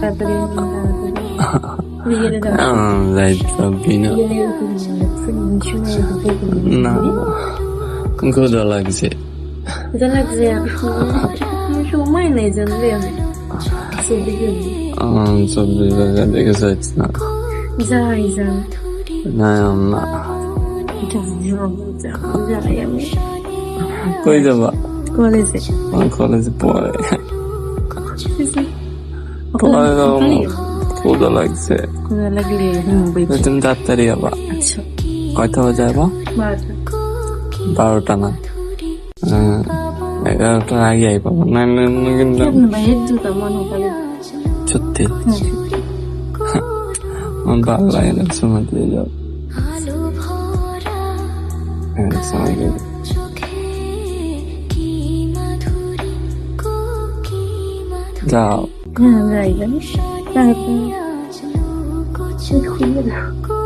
তাড়াতাড়ি বিকেলে যাইতে পারবি না। না ক্ষুধা লাগছে। ক্ষুধা লাগছে, সময় নেই জানলে আমি সবজি জায়গা দেখে যাচ্ছি না। যাই যাই না না যাই আমি কই যাবা? কলেজে। কলেজে পড়ে পরে যাবো। ক্ষুধা লাগছে। ক্ষুধা লাগলে তুমি তাড়াতাড়ি যাবা। আচ্ছা কয়টা বাজে যাবা? 12টা না, 11টার আগে আই পাবো না কিন্তু। ভাইয়ের জুতা মনে করে সত্যি আমার ভালো লাগে না সময় দিয়ে যাও। সময় দিয়ে যাও। যাই যাই খুলে দাও।